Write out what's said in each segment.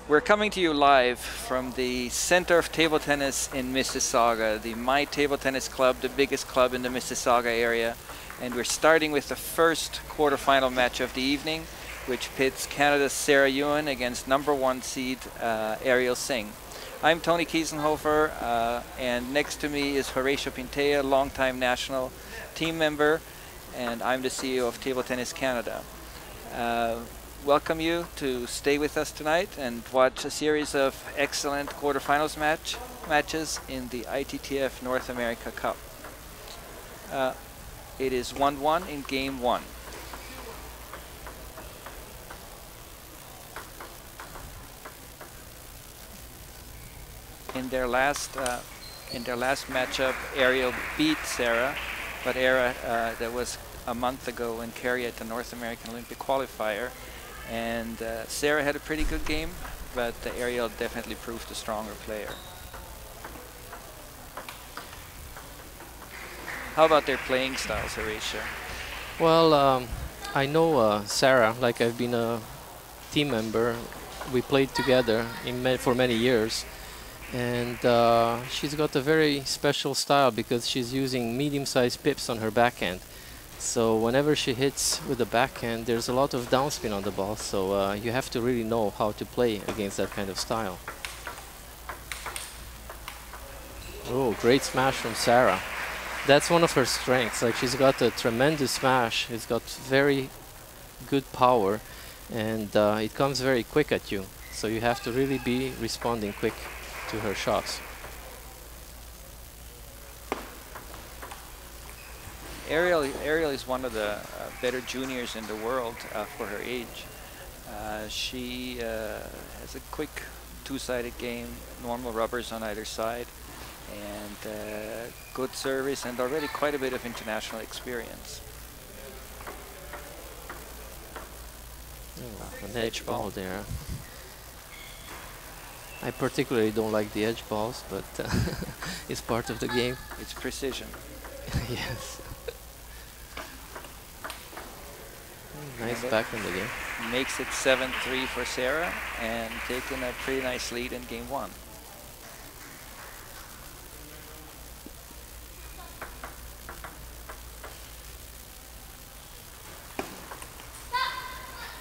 We're coming to you live from the Center of Table Tennis in Mississauga, the My Table Tennis Club, the biggest club in the Mississauga area. And we're starting with the first quarterfinal match of the evening, which pits Canada's Sara Yuen against #1 seed Ariel Singh. I'm Tony Kiesenhofer, and next to me is Horatio Pintea, longtime national team member, and I'm the CEO of Table Tennis Canada. Welcome you to stay with us tonight and watch a series of excellent quarterfinals matches in the ITTF North America Cup. It is 1-1 in game 1. In their last matchup, Ariel beat Sarah, but that was a month ago in Kerry at the North American Olympic qualifier. And Sarah had a pretty good game, but Ariel definitely proved a stronger player. How about their playing styles, Horatio? Well, I know Sarah, like I've been a team member. We played together for many years. And she's got a very special style because she's using medium-sized pips on her backhand. So whenever she hits with the backhand, there's a lot of downspin on the ball. So you have to really know how to play against that kind of style. Oh, great smash from Sarah. That's one of her strengths. Like, she's got a tremendous smash. She's got very good power, and it comes very quick at you. So you have to really be responding quick to her shots. Ariel is one of the better juniors in the world for her age. She has a quick two-sided game, normal rubbers on either side, and good service, and already quite a bit of international experience. Oh, an edge ball there. I particularly don't like the edge balls, but it's part of the game. It's precision. Yes. Nice back in the game. Makes it 7-3 for Sarah and taking a pretty nice lead in game 1.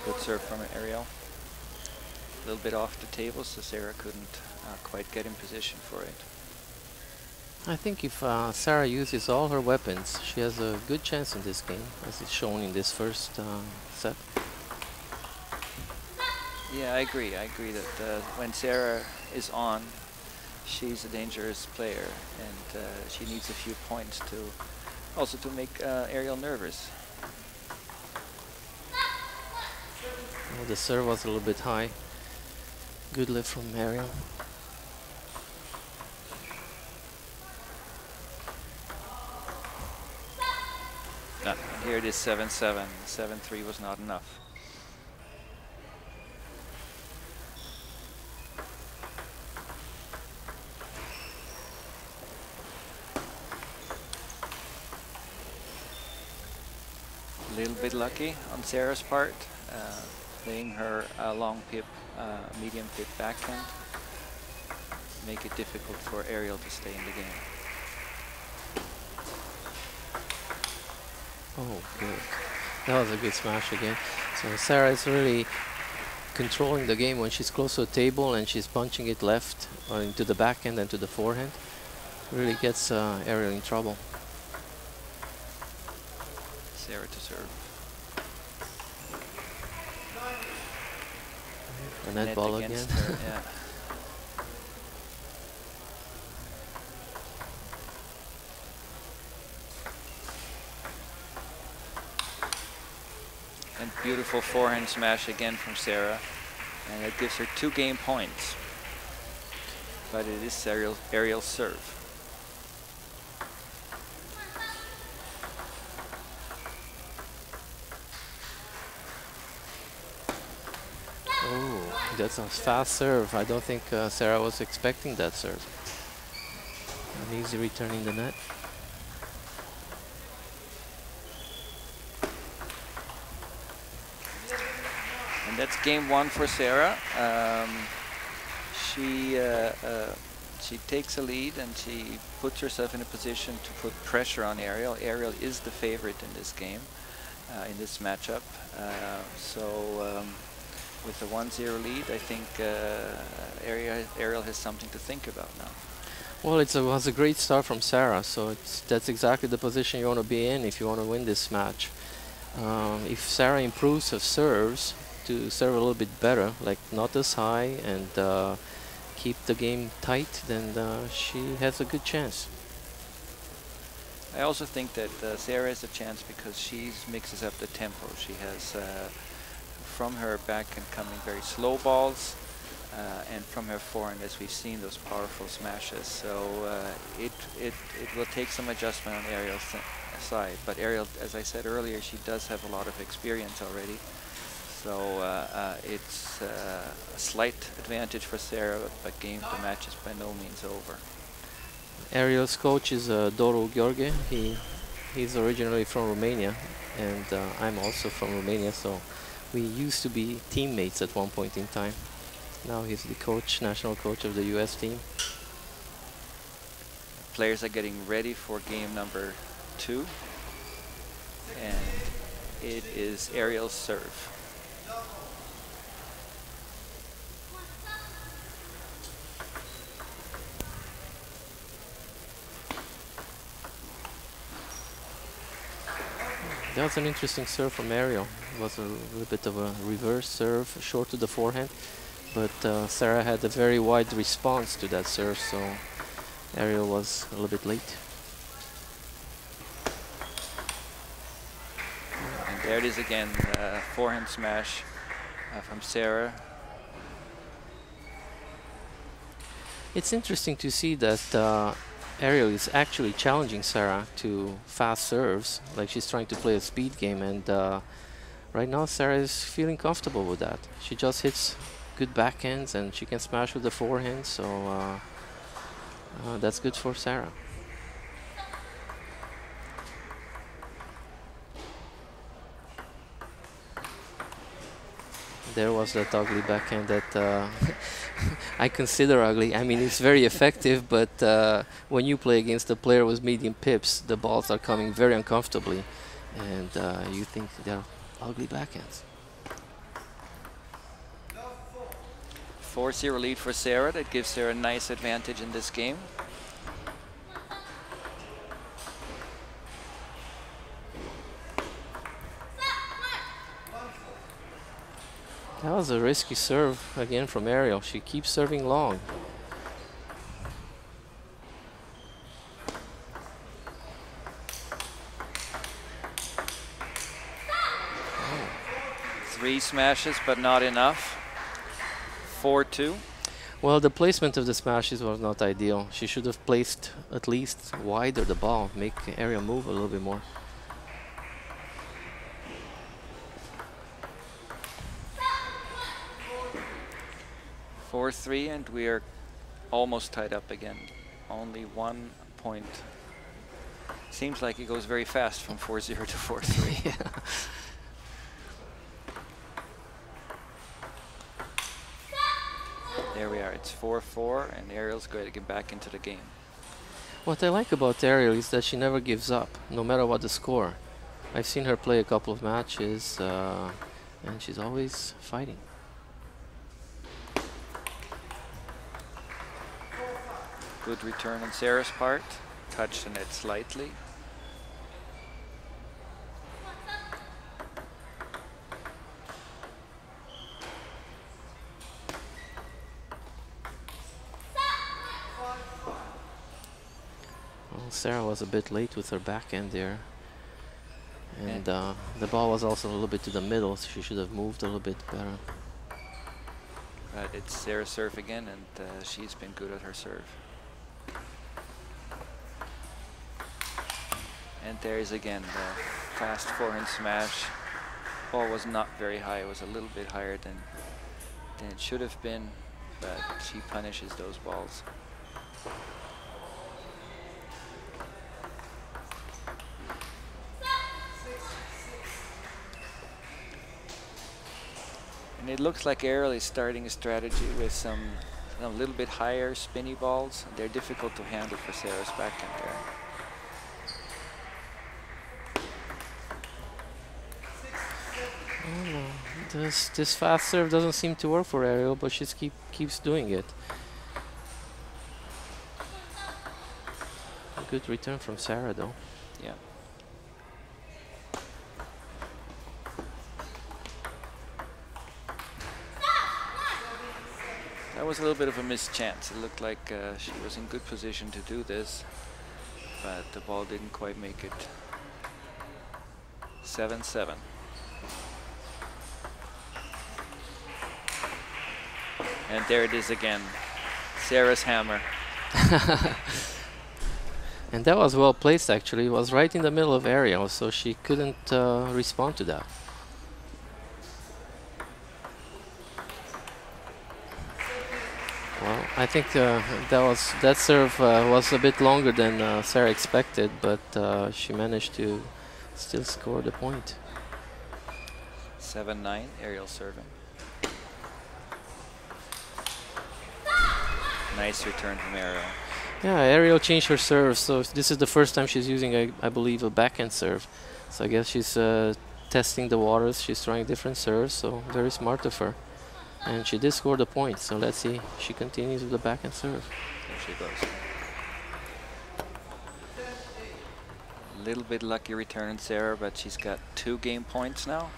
Good serve from Ariel. A little bit off the table, so Sarah couldn't quite get in position for it. I think if Sarah uses all her weapons, she has a good chance in this game, as is shown in this first set. Yeah, I agree. I agree that when Sarah is on, she's a dangerous player, and she needs a few points to make Ariel nervous. Oh, the serve was a little bit high. Good lift from Ariel. Here it is 7-7. 7-3 was not enough. A little bit lucky on Sarah's part, playing her long pip, medium pip backhand. Make it difficult for Ariel to stay in the game. Oh, good. That was a good smash again. So Sarah is really controlling the game when she's close to the table and she's punching it left into the backhand and to the forehand. Really gets Ariel in trouble. Sarah to serve. A net ball again. Her, yeah. And beautiful forehand smash again from Sarah, and that gives her 2 game points. But it is Ariel's serve. Oh, that's a fast serve. I don't think Sarah was expecting that serve. An easy return in the net. And that's game 1 for Sarah. she takes a lead and she puts herself in a position to put pressure on Ariel. Ariel is the favorite in this game, in this matchup. With a 1-0 lead, I think Ariel has something to think about now. Well, it was a great start from Sarah, so that's exactly the position you want to be in if you want to win this match. If Sarah improves her serves to serve a little bit better, like not as high, and keep the game tight, then she has a good chance. I also think that Sarah has a chance because she mixes up the tempo. She has, from her backhand coming very slow balls, and from her forehand, as we've seen, those powerful smashes. So it will take some adjustment on Ariel's side. But Ariel, as I said earlier, she does have a lot of experience already. So it's a slight advantage for Sarah, but the match is by no means over. Ariel's coach is Doru Gheorghe. He's originally from Romania, and I'm also from Romania, so we used to be teammates at one point in time. Now he's the coach, national coach of the US team. Players are getting ready for game number 2, and it is Ariel's serve. That was an interesting serve from Ariel. It was a little bit of a reverse serve, short to the forehand, but Sarah had a very wide response to that serve, so Ariel was a little bit late. And there it is again, forehand smash from Sarah. It's interesting to see that Ariel is actually challenging Sarah to fast serves, like she's trying to play a speed game, and right now Sarah is feeling comfortable with that. She just hits good backhands and she can smash with the forehand, so that's good for Sarah. There was that ugly backhand that I consider ugly. I mean, it's very effective, but when you play against a player with medium pips, the balls are coming very uncomfortably, and you think they're ugly backhands. 4-0 lead for Sarah. That gives her a nice advantage in this game. That was a risky serve again from Ariel. She keeps serving long. Oh. 3 smashes, but not enough. 4-2. Well, the placement of the smashes was not ideal. She should have placed at least wider the ball, make Ariel move a little bit more. .4-3, and we are almost tied up again. Only 1 point. Seems like it goes very fast from 4-0 to 4-3. Yeah. There we are. It's 4-4, and Ariel's going to get back into the game. What I like about Ariel is that she never gives up, no matter what the score. I've seen her play a couple of matches, and she's always fighting. Good return on Sarah's part. Touched the net slightly. Well, Sarah was a bit late with her backhand there. And the ball was also a little bit to the middle, so she should have moved a little bit better. But it's Sarah's serve again, and she's been good at her serve. And there is again the fast forehand smash. Ball was not very high. It was a little bit higher than it should have been, but she punishes those balls. And it looks like Ariel is starting a strategy with some a little bit higher spinny balls. They're difficult to handle for Sarah's backhand there. Oh, no. This fast serve doesn't seem to work for Ariel, but she keeps doing it. A good return from Sarah, though. Yeah. That was a little bit of a missed chance. It looked like she was in good position to do this, but the ball didn't quite make it. 7-7. And there it is again, Sarah's hammer. And that was well placed, actually. It was right in the middle of Ariel, so she couldn't respond to that. Well, I think that serve was a bit longer than Sarah expected, but she managed to still score the point. 7-9, Ariel serving. Nice return from Ariel. Yeah, Ariel changed her serve, so this is the first time she's using, I believe, a backhand serve. So I guess she's testing the waters. She's trying different serves, so very smart of her. And she did score the point, so let's see. She continues with the backhand serve. There she goes. A little bit lucky return, Sarah, but she's got 2 game points now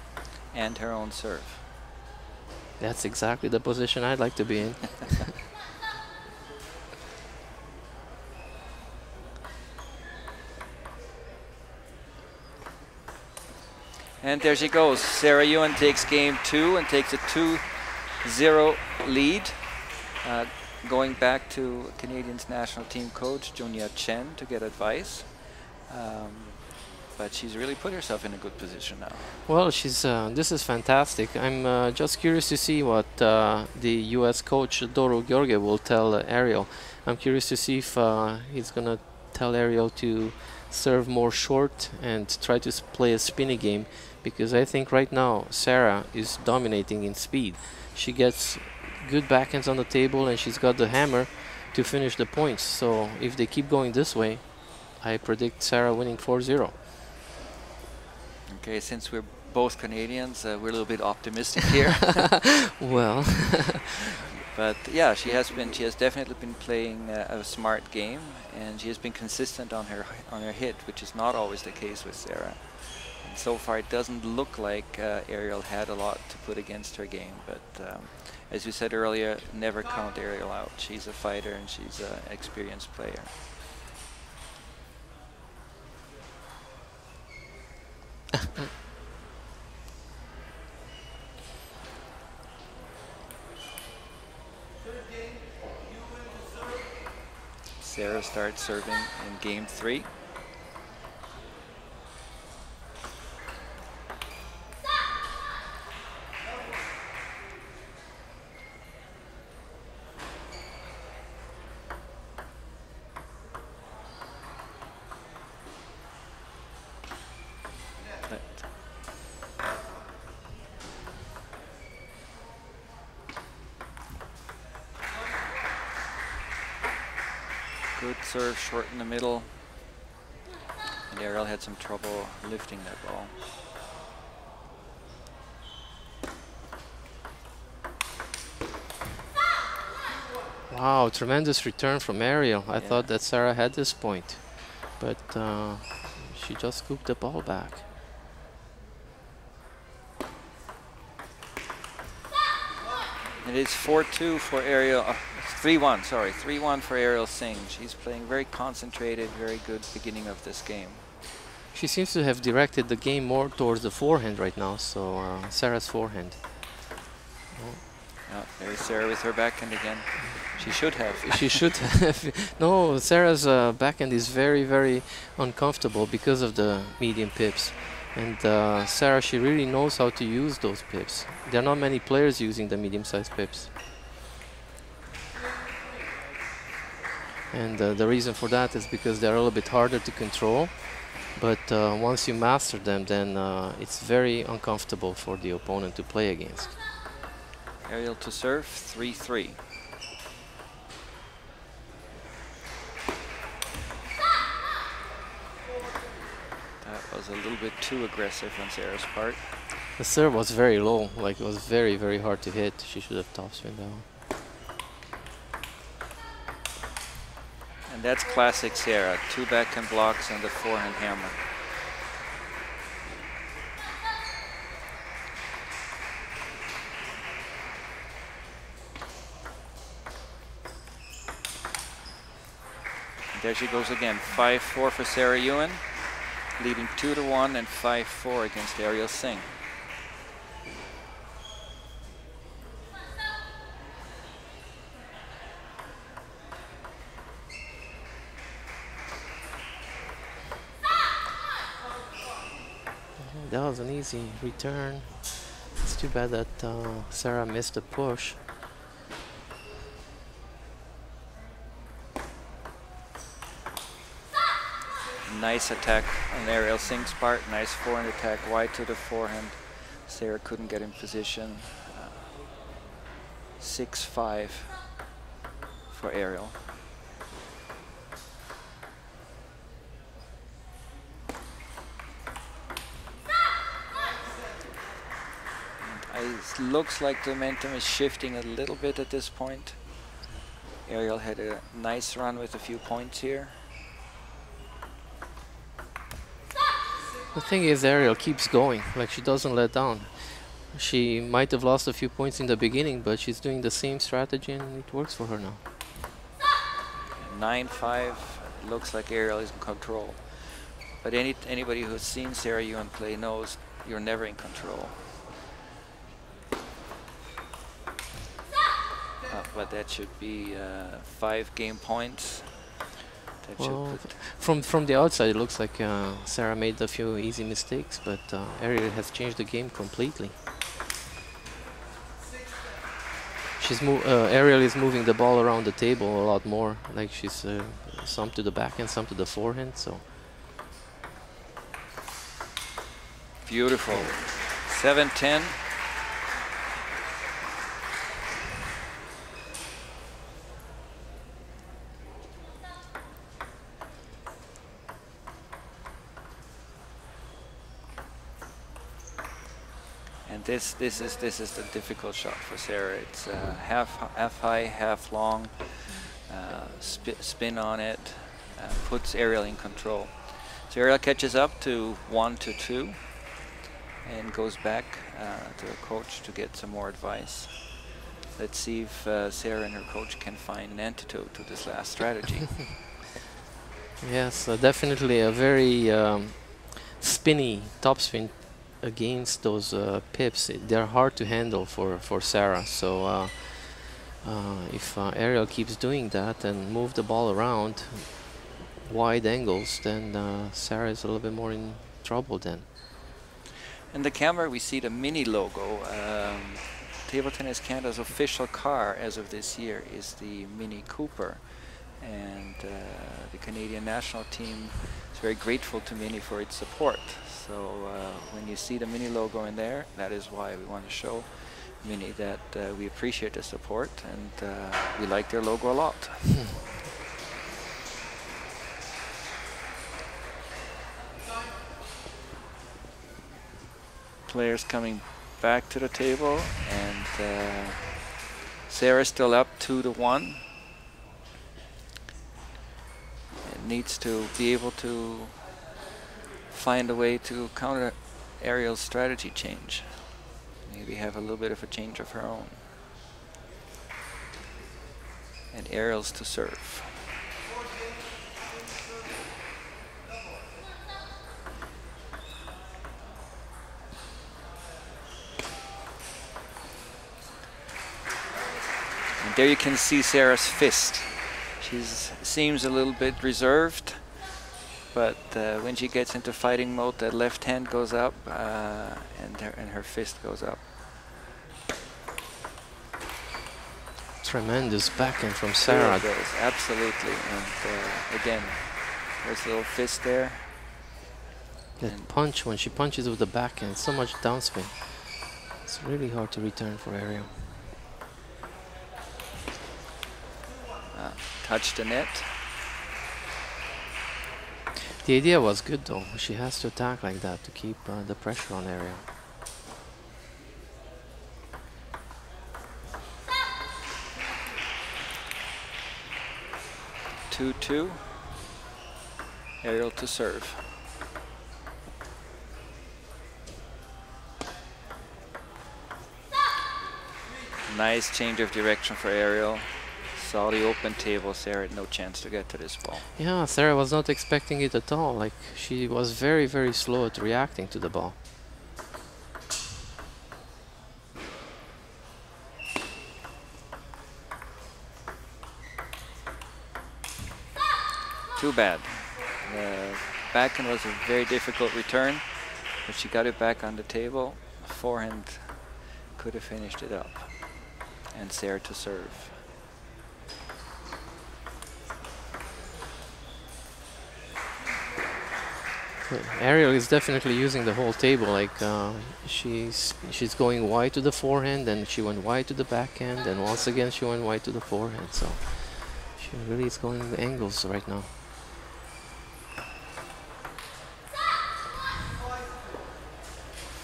and her own serve. That's exactly the position I'd like to be in. And there she goes. Sarah Yuan takes game 2 and takes a 2-0 lead. Going back to Canadians national team coach Junia Chen to get advice. But she's really put herself in a good position now. Well, this is fantastic. I'm just curious to see what the US coach Doru Gheorghe will tell Ariel. I'm curious to see if he's going to tell Ariel to serve more short and try to play a spinny game, because I think right now Sarah is dominating in speed. She gets good backhands on the table and she's got the hammer to finish the points. So if they keep going this way, I predict Sarah winning 4-0. Okay, since we're both Canadians, we're a little bit optimistic here. Well, but yeah, she has definitely been playing a smart game, and she has been consistent on her hit, which is not always the case with Sarah. And so far, it doesn't look like Ariel had a lot to put against her game. But as you said earlier, never count Ariel out. She's a fighter and she's an experienced player. Sarah starts serving in game 3. Good serve, short in the middle. And Ariel had some trouble lifting that ball. wow, tremendous return from Ariel. I thought that Sarah had this point, but she just scooped the ball back. It is 4-2 for Ariel. 3-1, sorry, 3-1 for Ariel Singh. She's playing very concentrated, very good beginning of this game. She seems to have directed the game more towards the forehand right now, so Sarah's forehand. Oh, there's Sarah with her backhand again. She should have. She should have. No, Sarah's backhand is very, very uncomfortable because of the medium pips. And Sarah, she really knows how to use those pips. There are not many players using the medium-sized pips. And the reason for that is because they're a little bit harder to control. But once you master them, then it's very uncomfortable for the opponent to play against. Ariel to serve, 3-3. was a little bit too aggressive on Sarah's part. The serve was very low, like it was very, very hard to hit. She should have topspin down. And that's classic Sarah, 2 backhand blocks and the forehand hammer. There she goes again, 5-4 for Sara Yuen, leading 2-1 and 5-4 against Ariel Singh. That was an easy return. It's too bad that Sarah missed the push. Nice attack on Ariel Singh's part. Nice forehand attack wide to the forehand. Sarah couldn't get in position. 6-5 for Ariel. It looks like the momentum is shifting a little bit at this point. Ariel had a nice run with a few points here. The thing is, Ariel keeps going, like she doesn't let down. She might have lost a few points in the beginning, but she's doing the same strategy and it works for her now. 9-5, it looks like Ariel is in control. But anybody who's seen Sarah Yuan play knows you're never in control. But that should be 5 game points. Well, from the outside, it looks like Sarah made a few easy mistakes, but Ariel has changed the game completely. Ariel is moving the ball around the table a lot more. Like she's some to the backhand, some to the forehand. So beautiful. 7-10. This is the difficult shot for Sarah. It's half high, half long, spin on it, puts Ariel in control. So Ariel catches up to 1-2 and goes back to her coach to get some more advice. Let's see if Sarah and her coach can find an antidote to this last strategy. Yes, definitely a very spinny topspin against those pips. They're hard to handle for Sarah. So if Ariel keeps doing that and move the ball around wide angles, then Sarah is a little bit more in trouble then. In the camera we see the Mini logo. Table Tennis Canada's official car as of this year is the Mini Cooper, and the Canadian national team is very grateful to Mini for its support. So when you see the Mini logo in there, that is why we want to show Mini that we appreciate the support and we like their logo a lot. Players coming back to the table, and Sarah's still up 2-1. It needs to be able to find a way to counter Ariel's strategy change. Maybe have a little bit of a change of her own. And Ariel's to serve. And there you can see Sarah's fist. She seems a little bit reserved, but when she gets into fighting mode, that left hand goes up and her fist goes up. Tremendous backhand from Sarah. There it goes, absolutely. And again, there's a little fist there. That punch, when she punches with the backhand, so much downspin. It's really hard to return for Ariel. Touch the net. The idea was good though. She has to attack like that to keep the pressure on Ariel. 2-2. Ariel to serve. Nice change of direction for Ariel. Saw the open table. Sarah had no chance to get to this ball. Yeah, Sarah was not expecting it at all. Like, she was very, very slow at reacting to the ball. Too bad. The backhand was a very difficult return, but she got it back on the table. Forehand could have finished it up. And Sarah to serve. Ariel is definitely using the whole table. Like, she's going wide to the forehand, and she went wide to the backhand, and once again she went wide to the forehand. So she really is going the angles right now.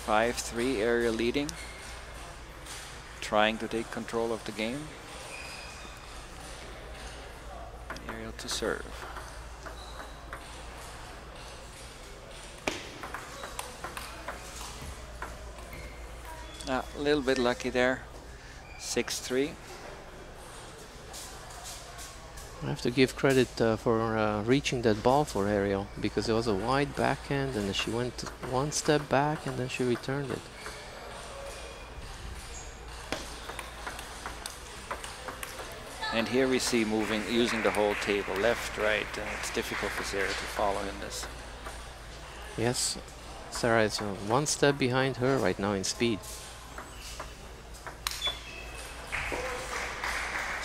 5-3, Ariel leading. Trying to take control of the game. Ariel to serve. A little bit lucky there. 6-3. I have to give credit for reaching that ball for Ariel, because it was a wide backhand and she went one step back and then she returned it. And here we see moving, using the whole table, left, right. It's difficult for Sarah to follow in this. Yes, Sarah is one step behind her right now in speed.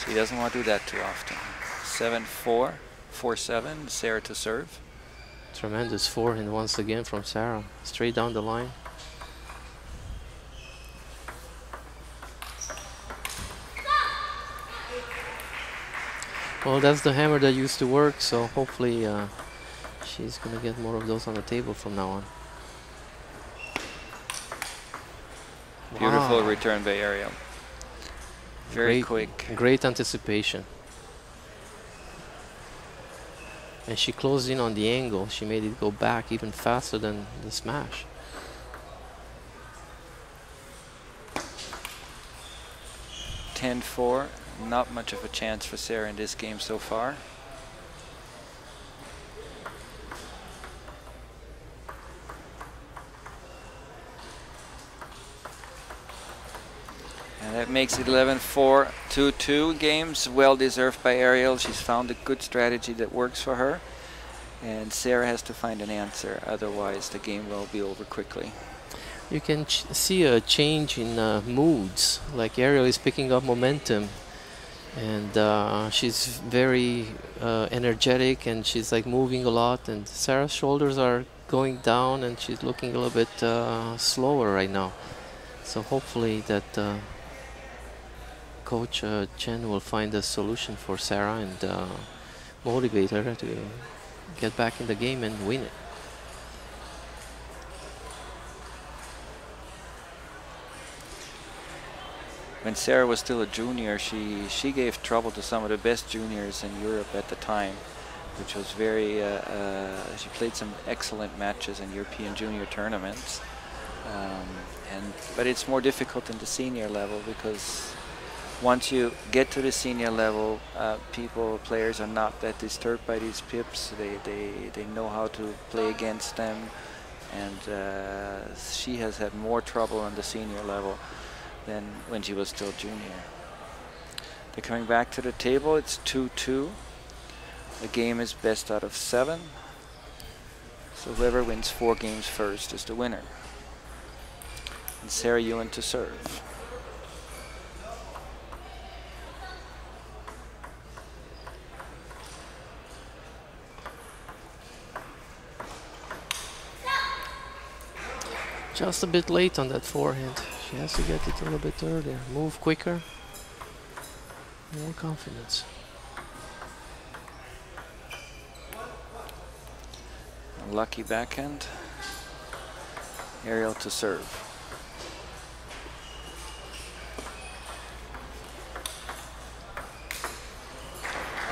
She doesn't want to do that too often. 7-4, 4-7, Sarah to serve. Tremendous forehand once again from Sarah, straight down the line. Well, that's the hammer that used to work, so hopefully she's going to get more of those on the table from now on. Beautiful return by Ariel. Very great, quick. Great anticipation. And she closed in on the angle. She made it go back even faster than the smash. (10-4). Not much of a chance for Sarah in this game so far. And that makes it 11-4, 2-2 games. Well deserved by Ariel. She's found a good strategy that works for her. And Sarah has to find an answer. Otherwise, the game will be over quickly. You can see a change in moods. Like, Ariel is picking up momentum. And she's very energetic, and she's like moving a lot. And Sarah's shoulders are going down, and she's looking a little bit slower right now. So hopefully that Coach Chen will find a solution for Sarah and motivate her to get back in the game and win it. When Sarah was still a junior, she gave trouble to some of the best juniors in Europe at the time, which was very, she played some excellent matches in European junior tournaments. But it's more difficult in the senior level, because once you get to the senior level, players are not that disturbed by these pips. They know how to play against them, and she has had more trouble on the senior level than when she was still junior. They're coming back to the table. It's 2-2. The game is best out of 7. So whoever wins 4 games first is the winner. And Sarah Yuan to serve. Just a bit late on that forehand. She has to get it a little bit earlier. Move quicker. More confidence. Lucky backhand. Ariel to serve.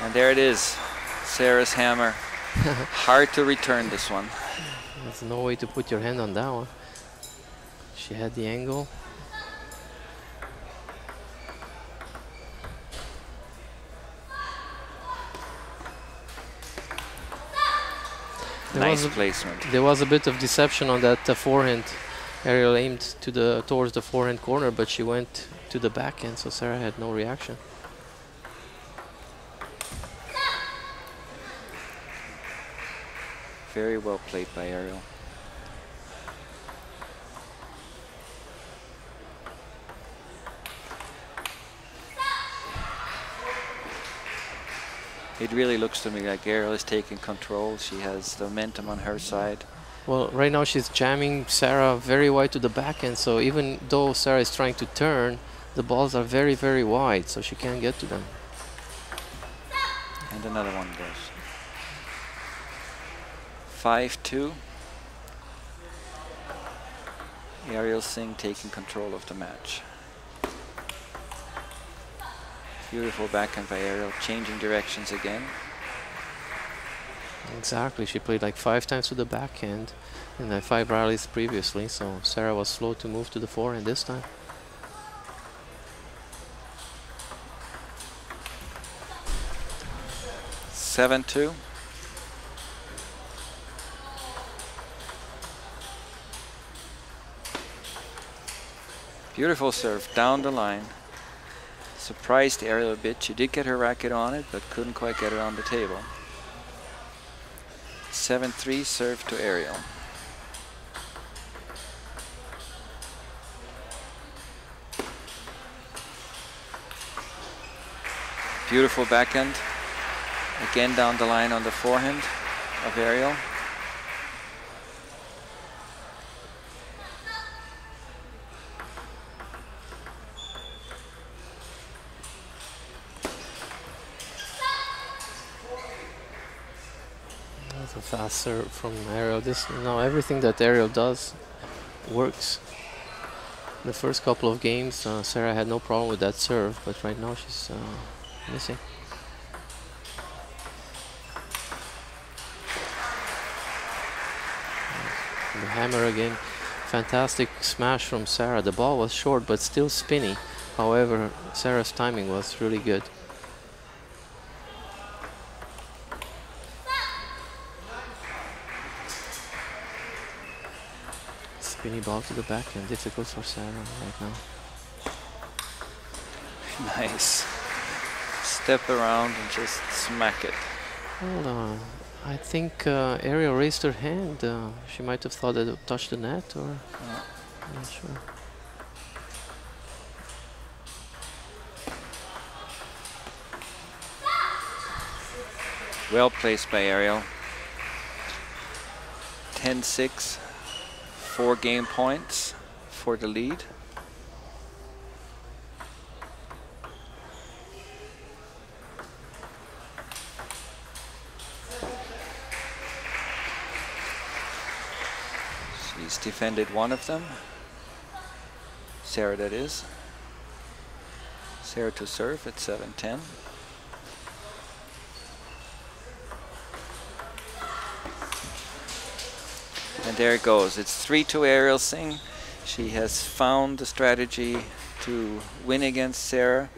And there it is. Sarah's hammer. Hard to return this one. There's no way to put your hand on that one. She had the angle. Nice placement. There was a bit of deception on that forehand. Ariel aimed to towards the forehand corner, but she went to the backhand, so Sarah had no reaction. Very well played by Ariel. It really looks to me like Ariel is taking control. She has the momentum on her side. Well, right now she's jamming Sarah very wide to the backhand, so even though Sarah is trying to turn, the balls are very, very wide, so she can't get to them. And another one goes. 5-2. Ariel Singh taking control of the match. Beautiful backhand by Ariel, changing directions again. Exactly, she played like 5 times to the backhand in the 5 rallies previously, so Sarah was slow to move to the forehand this time. Seven, 2. Beautiful serve down the line. Surprised Ariel a bit. She did get her racket on it, but couldn't quite get it on the table. 7-3 serve to Ariel. Beautiful backhand. Again down the line on the forehand of Ariel. That's a fast serve from Ariel. Everything that Ariel does works. The first couple of games, Sarah had no problem with that serve, but right now she's missing. The hammer again. Fantastic smash from Sarah. The ball was short but still spinny. However, Sarah's timing was really good. Spinny ball to the backhand. Difficult for Sarah right now. Nice. Step around and just smack it. Well, I think Ariel raised her hand. She might have thought that it touched the net, or I'm not sure. Well placed by Ariel. 10-6, 4 game points for the lead. She's defended one of them. Sarah, that is. Sarah to serve at 7-10. And there it goes. It's 3-2 Ariel Singh. She has found the strategy to win against Sarah.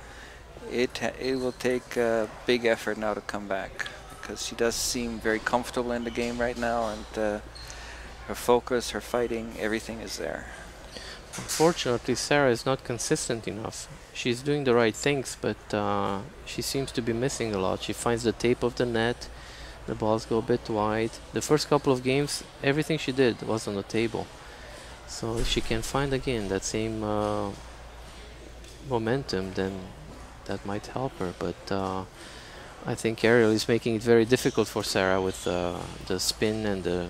It will take a big effort now to come back, because she does seem very comfortable in the game right now, and her focus, her fighting, everything is there. Unfortunately, Sarah is not consistent enough. She's doing the right things, but she seems to be missing a lot. She finds the tape of the net. The balls go a bit wide. The first couple of games, everything she did was on the table. So if she can find again that same momentum, then that might help her. But I think Ariel is making it very difficult for Sarah with the spin and the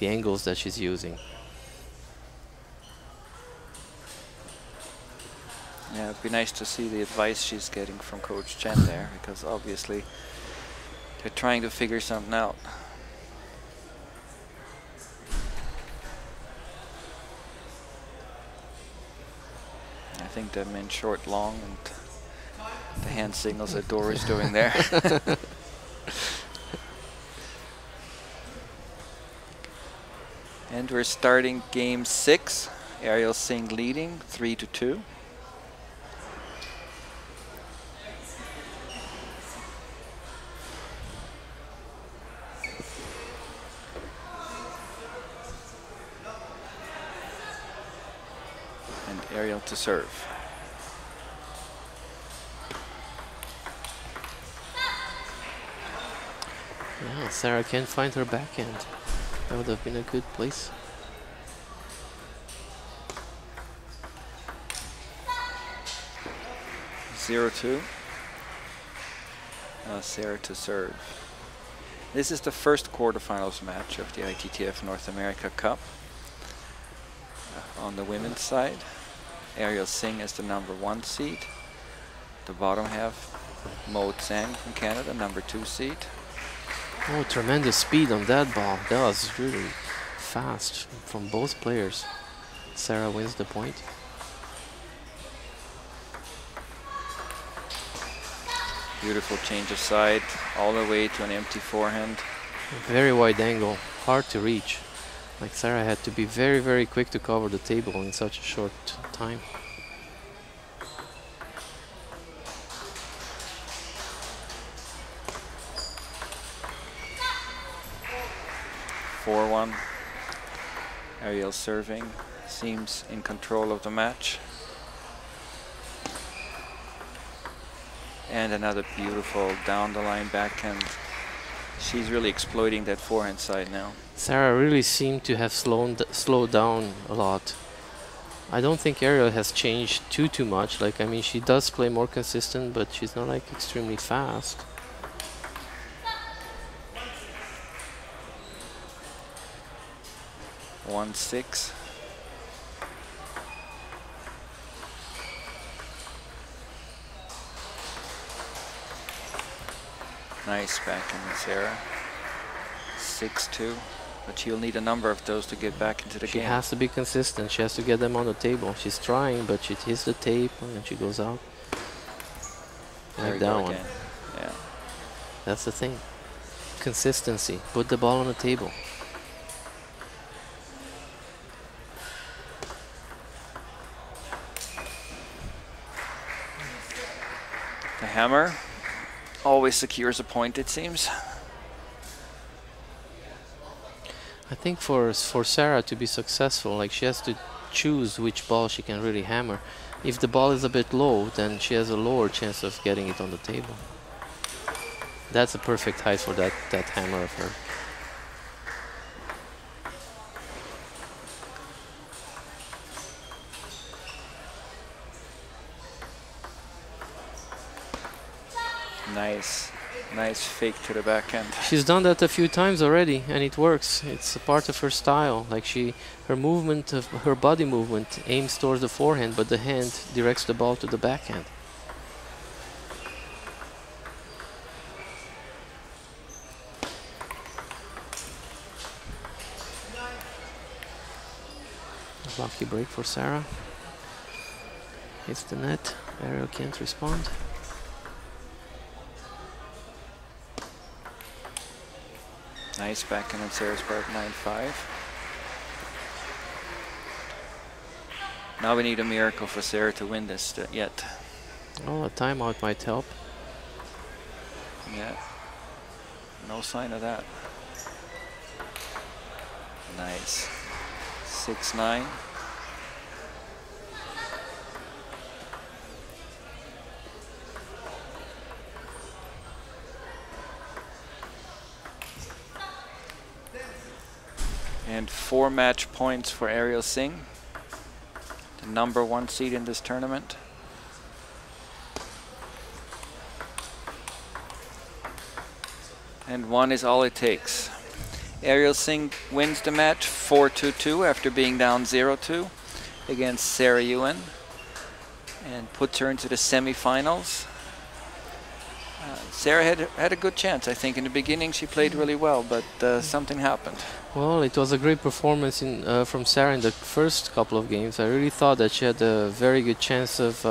angles that she's using. Yeah, it'd be nice to see the advice she's getting from Coach Chen there, because obviously they're trying to figure something out. I think that meant short, long, and the hand signals that Dora's doing there. And we're starting game 6. Ariel Singh leading 3-2. And Ariel to serve. Yeah, Sarah can't find her backhand. That would have been a good place. 0-2. Sarah to serve. This is the first quarterfinals match of the ITTF North America Cup. On the women's side, Ariel Singh is the #1 seed. The bottom half, Mo Tsang from Canada, #2 seed. Oh, tremendous speed on that ball. That was really fast from both players. Sarah wins the point. Beautiful change of side, all the way to an empty forehand. Very wide angle, hard to reach. Like Sarah had to be very, very quick to cover the table in such a short time. Ariel serving, seems in control of the match. And another beautiful down the line backhand. She's really exploiting that forehand side now. Sarah really seemed to have slowed down a lot. I don't think Ariel has changed too much. Like, I mean, she does play more consistent, but she's not like extremely fast. One, 6. Nice backhand, Sarah. 6-2, but she'll need a number of those to get back into the game. She has to be consistent. She has to get them on the table. She's trying, but she hits the tape and she goes out. Like that one. Again. Yeah. That's the thing. Consistency. Put the ball on the table. The hammer always secures a point, it seems. I think for Sarah to be successful, like, she has to choose which ball she can really hammer. If the ball is a bit low, then she has a lower chance of getting it on the table. That's a perfect height for that hammer of her. Nice fake to the backhand. She's done that a few times already, and it works. It's a part of her style. Like, her movement, her body movement aims towards the forehand, but the hand directs the ball to the backhand. Lucky break for Sarah. Hits the net. Ariel can't respond. Nice backhand on Sarah's part, 9-5. Now we need a miracle for Sarah to win this yet. Oh, a timeout might help. Yeah. No sign of that. Nice. 6-9. And 4 match points for Ariel Singh, the #1 seed in this tournament. And 1 is all it takes. Ariel Singh wins the match 4-2 after being down 0-2 against Sara Yuen and puts her into the semifinals. Sarah had a good chance, I think. In the beginning, she played really well, but something happened. Well, it was a great performance from Sarah in the first couple of games. I really thought that she had a very good chance of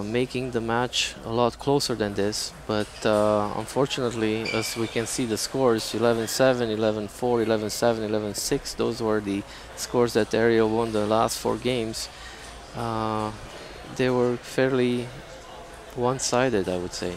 making the match a lot closer than this. But unfortunately, as we can see the scores, 11-7, 11-4, 11-7, 11-6, those were the scores that Ariel won the last 4 games. They were fairly one-sided, I would say.